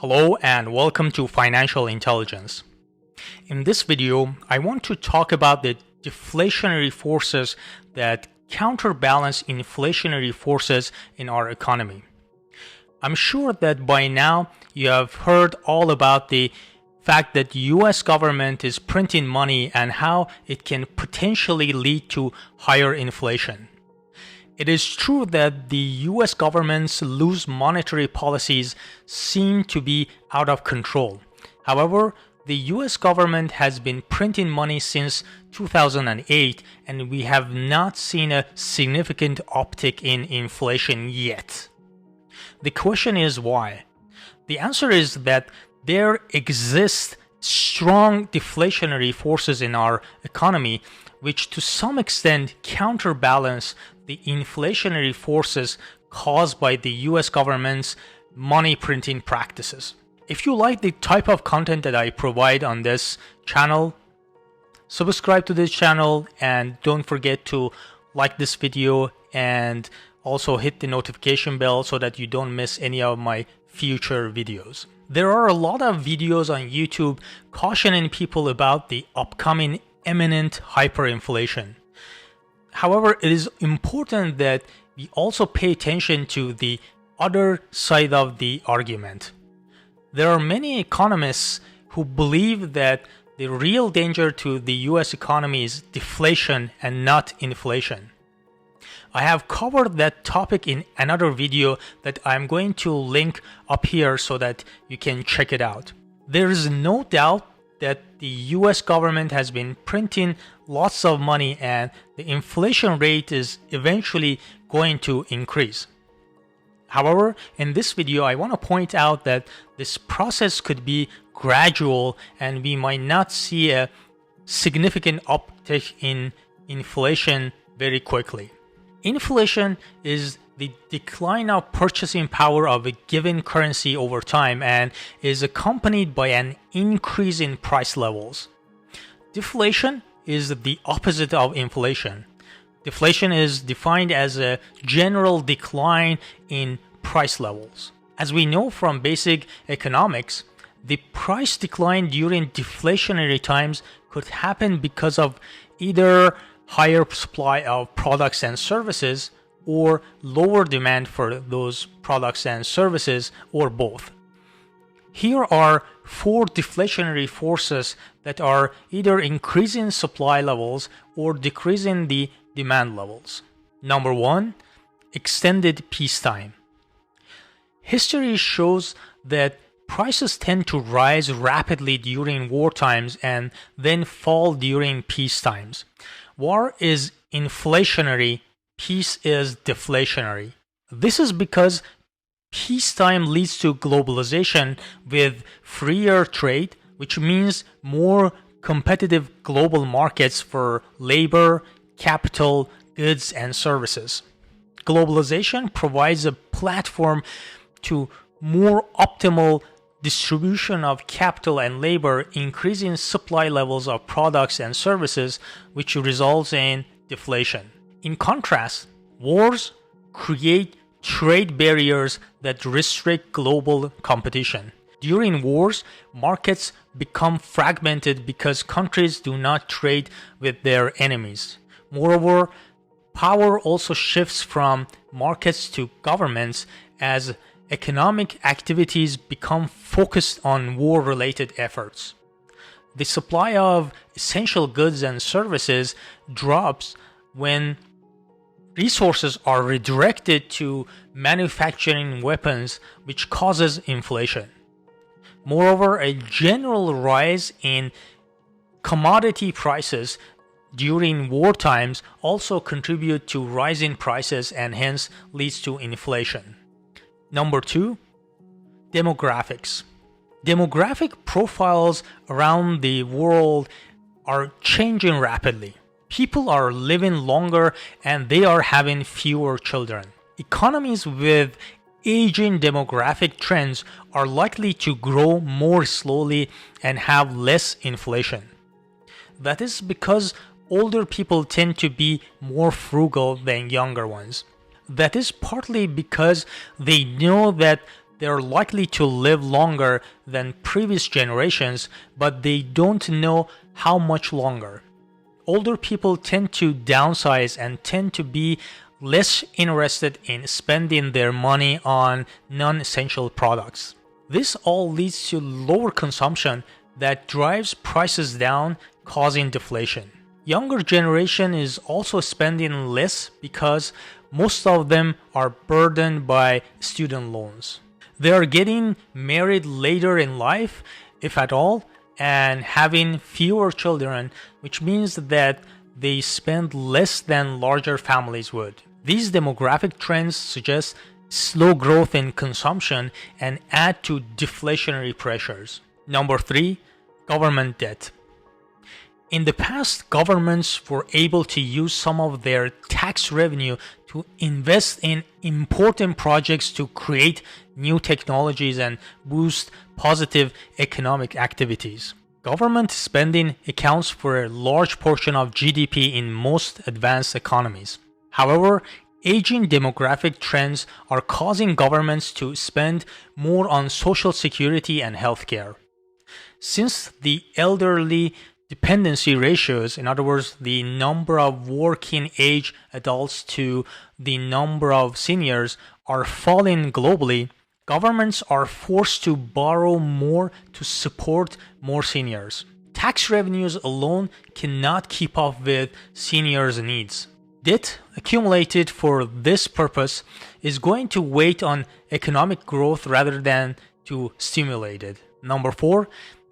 Hello and welcome to Financial Intelligence. In this video, I want to talk about the deflationary forces that counterbalance inflationary forces in our economy. I'm sure that by now you have heard all about the fact that the US government is printing money and how it can potentially lead to higher inflation. It is true that the US government's loose monetary policies seem to be out of control. However, the US government has been printing money since 2008 and we have not seen a significant uptick in inflation yet. The question is why? The answer is that there exist strong deflationary forces in our economy which to some extent counterbalance the inflationary forces caused by the US government's money printing practices. If you like the type of content that I provide on this channel, subscribe to this channel and don't forget to like this video and also hit the notification bell so that you don't miss any of my future videos. There are a lot of videos on YouTube cautioning people about the upcoming imminent hyperinflation. However, it is important that we also pay attention to the other side of the argument. There are many economists who believe that the real danger to the US economy is deflation and not inflation. I have covered that topic in another video that I'm going to link up here so that you can check it out. There is no doubt that the US government has been printing lots of money and the inflation rate is eventually going to increase. However, in this video, I want to point out that this process could be gradual and we might not see a significant uptick in inflation very quickly. Inflation is the decline of purchasing power of a given currency over time and is accompanied by an increase in price levels. Deflation is the opposite of inflation. Deflation is defined as a general decline in price levels. As we know from basic economics, the price decline during deflationary times could happen because of either higher supply of products and services or lower demand for those products and services, or both. Here are four deflationary forces that are either increasing supply levels or decreasing the demand levels. Number one, extended peacetime. History shows that prices tend to rise rapidly during war times and then fall during peace times. War is inflationary, peace is deflationary. This is because peacetime leads to globalization with freer trade, which means more competitive global markets for labor, capital, goods, and services. Globalization provides a platform to more optimal distribution of capital and labor, increasing supply levels of products and services, which results in deflation. In contrast, wars create trade barriers that restrict global competition. During wars, markets become fragmented because countries do not trade with their enemies. Moreover, power also shifts from markets to governments as economic activities become focused on war-related efforts. The supply of essential goods and services drops when resources are redirected to manufacturing weapons, which causes inflation. Moreover, a general rise in commodity prices during war times also contribute to rising prices and hence leads to inflation. Number two, demographics. Demographic profiles around the world are changing rapidly. People are living longer and they are having fewer children. Economies with aging demographic trends are likely to grow more slowly and have less inflation. That is because older people tend to be more frugal than younger ones. That is partly because they know that They're likely to live longer than previous generations, but they don't know how much longer. Older people tend to downsize and tend to be less interested in spending their money on non-essential products. This all leads to lower consumption that drives prices down, causing deflation. Younger generation is also spending less because most of them are burdened by student loans. They are getting married later in life, if at all, and having fewer children, which means that they spend less than larger families would. These demographic trends suggest slow growth in consumption and add to deflationary pressures. Number 3, government debt. In the past, governments were able to use some of their tax revenue to invest in important projects to create new technologies and boost positive economic activities. Government spending accounts for a large portion of GDP in most advanced economies. However, aging demographic trends are causing governments to spend more on social security and healthcare. Since the elderly dependency ratios, in other words, the number of working age adults to the number of seniors, are falling globally, governments are forced to borrow more to support more seniors. Tax revenues alone cannot keep up with seniors' needs. Debt accumulated for this purpose is going to weigh on economic growth rather than to stimulate it. Number 4,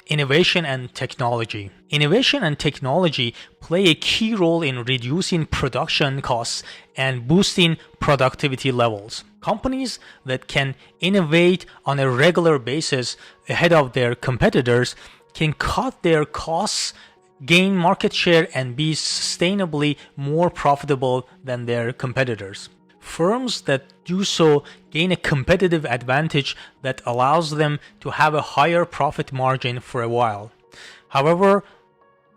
innovation and technology. Innovation and technology play a key role in reducing production costs and boosting productivity levels. Companies that can innovate on a regular basis ahead of their competitors can cut their costs, gain market share, and be sustainably more profitable than their competitors. Firms that do so gain a competitive advantage that allows them to have a higher profit margin for a while. However,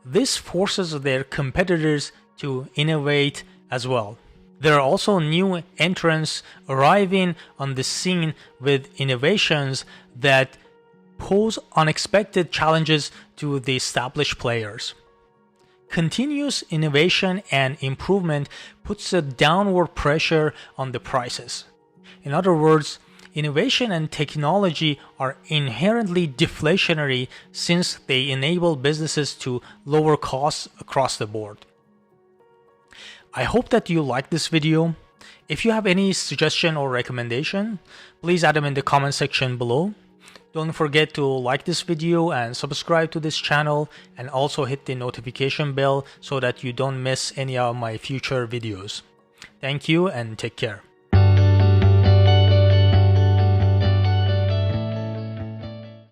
this forces their competitors to innovate as well. There are also new entrants arriving on the scene with innovations that pose unexpected challenges to the established players. Continuous innovation and improvement puts a downward pressure on the prices. In other words, innovation and technology are inherently deflationary since they enable businesses to lower costs across the board. I hope that you liked this video. If you have any suggestion or recommendation, please add them in the comment section below. Don't forget to like this video and subscribe to this channel, and also hit the notification bell so that you don't miss any of my future videos. Thank you and take care.